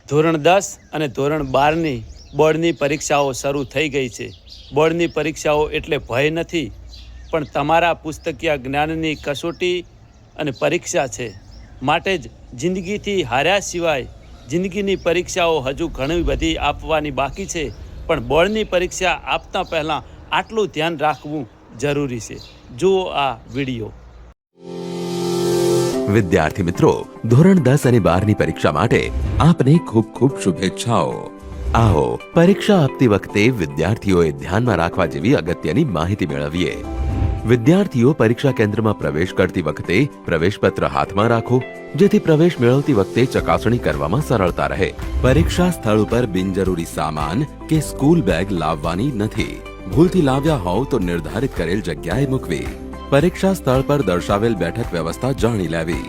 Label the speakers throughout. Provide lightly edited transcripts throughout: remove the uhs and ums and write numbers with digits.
Speaker 1: ધોરણ 10 અને ધોરણ 12ની બોર્ડની પરીક્ષાઓ શરૂ થઈ ગઈ છે. બોર્ડની પરીક્ષાઓ એટલે ભય નથી, પણ તમારા પુસ્તકીય જ્ઞાનની કસોટી અને પરીક્ષા છે. માટે જ જિંદગીથી હાર્યા સિવાય જિંદગીની પરીક્ષાઓ હજુ ઘણી બધી આપવાની બાકી છે. પણ બોર્ડની પરીક્ષા આપતા પહેલાં આટલું ધ્યાન રાખવું જરૂરી છે. જુઓ આ વિડીયો.
Speaker 2: વિદ્યાર્થી મિત્રો, ધોરણ 10 અને 12ની પરીક્ષા માટે આપને ખૂબ ખૂબ શુભેચ્છાઓ. આવો પરીક્ષા આપતી વખતે વિદ્યાર્થીઓએ ધ્યાનમાં રાખવા જેવી અગત્યની માહિતી મેળવીએ. વિદ્યાર્થીઓ પરીક્ષા કેન્દ્રમાં પ્રવેશ કરતી વખતે પ્રવેશપત્ર હાથમાં રાખો, જેથી પ્રવેશ મેળવતી વખતે ચકાસણી કરવામાં સરળતા રહે. પરીક્ષા સ્થળ ઉપર બિનજરૂરી સામાન કે સ્કૂલ બેગ લાવવાની નથી. ભૂલથી લાવ્યા હોવ તો નિર્ધારિત કરેલ જગ્યાએ મૂકવી. પરીક્ષા સ્થળ પર દર્શાવેલ બેઠક વ્યવસ્થા જાણી લેવી.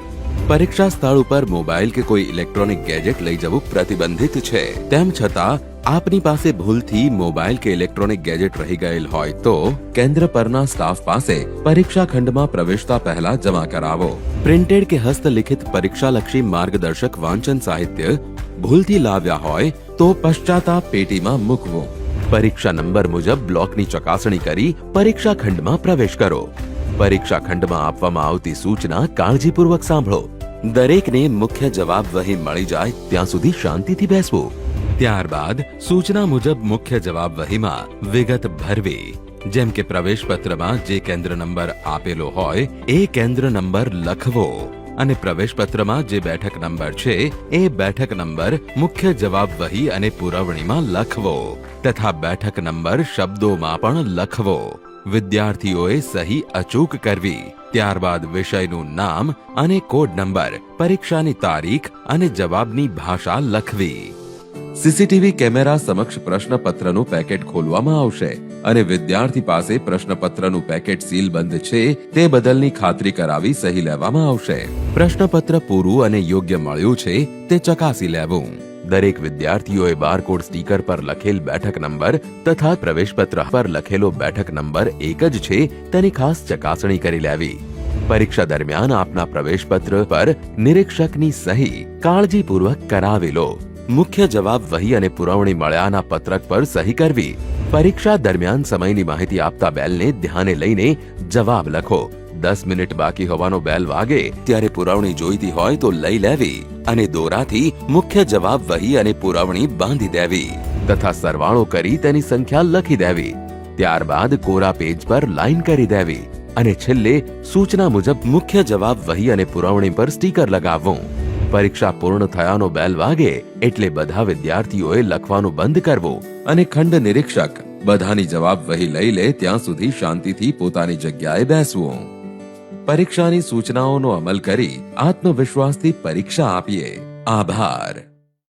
Speaker 2: પરીક્ષા સ્થળ ઉપર મોબાઈલ કે કોઈ ઇલેક્ટ્રોનિક ગેજેટ લઈ જવું પ્રતિબંધિત છે. તેમ છતાં આપની પાસે ભૂલથી મોબાઈલ કે ઇલેક્ટ્રોનિક ગેજેટ રહી ગયેલ હોય તો કેન્દ્ર પરના સ્ટાફ પાસે પરીક્ષા ખંડમાં પ્રવેશતા પહેલા જમા કરાવો. પ્રિન્ટેડ કે હસ્તલિખિત પરીક્ષાલક્ષી માર્ગદર્શક વાંચન સાહિત્ય ભૂલથી લાવ્યા હોય તો પશ્ચાતાપ પેટીમાં મૂકવું. પરીક્ષા નંબર મુજબ બ્લોકની ચકાસણી કરી પરીક્ષા ખંડમાં પ્રવેશ કરો. પરીક્ષા ખંડમાં આપવામાં આવતી સૂચના કાળજીપૂર્વક સાંભળો. દરેકને મુખ્ય જવાબ વહી મળી જાય ત્યાં સુધી શાંતિથી બેસવું. ત્યારબાદ સૂચના મુજબ મુખ્ય જવાબ વહીમાં વિગત ભરવી. જેમ કે પ્રવેશપત્રમાં જે કેન્દ્ર નંબર આપેલો હોય એ કેન્દ્ર નંબર લખવો અને પ્રવેશપત્રમાં જે બેઠક નંબર છે એ બેઠક નંબર મુખ્ય જવાબ વહી અને પુરવણીમાં લખવો તથા બેઠક નંબર શબ્દોમાં પણ લખવો. વિદ્યાર્થીઓએ સહી અચૂક કરવી. ત્યારબાદ વિષયનું નામ અને કોડ નંબર, પરીક્ષાની તારીખ અને જવાબની ભાષા લખવી. સીસીટીવી કેમેરા સમક્ષ પ્રશ્નપત્રનું પેકેટ ખોલવામાં આવશે અને વિદ્યાર્થી પાસે પ્રશ્નપત્રનું પેકેટ સીલબંધ છે તે બદલની ખાતરી કરાવી સહી લેવામાં આવશે. પ્રશ્નપત્ર પૂરું અને યોગ્ય મળ્યું છે તે ચકાસી લેવું. દરેક વિદ્યાર્થીઓએ બારકોડ સ્ટીકર પર લખેલ બેઠક નંબર તથા પ્રવેશપત્ર પર લખેલો બેઠક નંબર એક જ છે તેની ખાસ ચકાસણી કરી લેવી. પરીક્ષા દરમિયાન આપના પ્રવેશપત્ર પર નિરીક્ષકની સહી કાળજીપૂર્વક કરાવી લો. મુખ્ય જવાબ વહી અને પુરવણી મળ્યાના પત્રક પર સહી કરવી. પરીક્ષા દરમિયાન સમયની માહિતી આપતા બેલને ધ્યાને લઈને જવાબ લખો. 10 મિનિટ બાકી હોવાનો બેલ વાગે ત્યારે પુરવણી જોઈતી હોય તો લઈ લેવી અને દોરાથી મુખ્ય જવાબ વહી અને પુરવણી બાંધી દેવી તથા સરવાળો કરી તેની સંખ્યા લખી દેવી. ત્યારબાદ કોરા પેજ પર લાઈન કરી દેવી અને છેલ્લે સૂચના મુજબ મુખ્ય જવાબ વહી અને પુરવણી પર સ્ટીકર લગાવવું. પરીક્ષા પૂર્ણ થયાનો બેલ વાગે એટલે બધા વિદ્યાર્થીઓએ લખવાનું બંધ કરવું અને ખંડ નિરીક્ષક બધાની જવાબ વહી લઈ લે ત્યાં સુધી શાંતિથી પોતાની જગ્યાએ બેસવું. પરીક્ષાની સૂચનાઓનો અમલ કરી આત્મવિશ્વાસથી પરીક્ષા આપીએ. આભાર.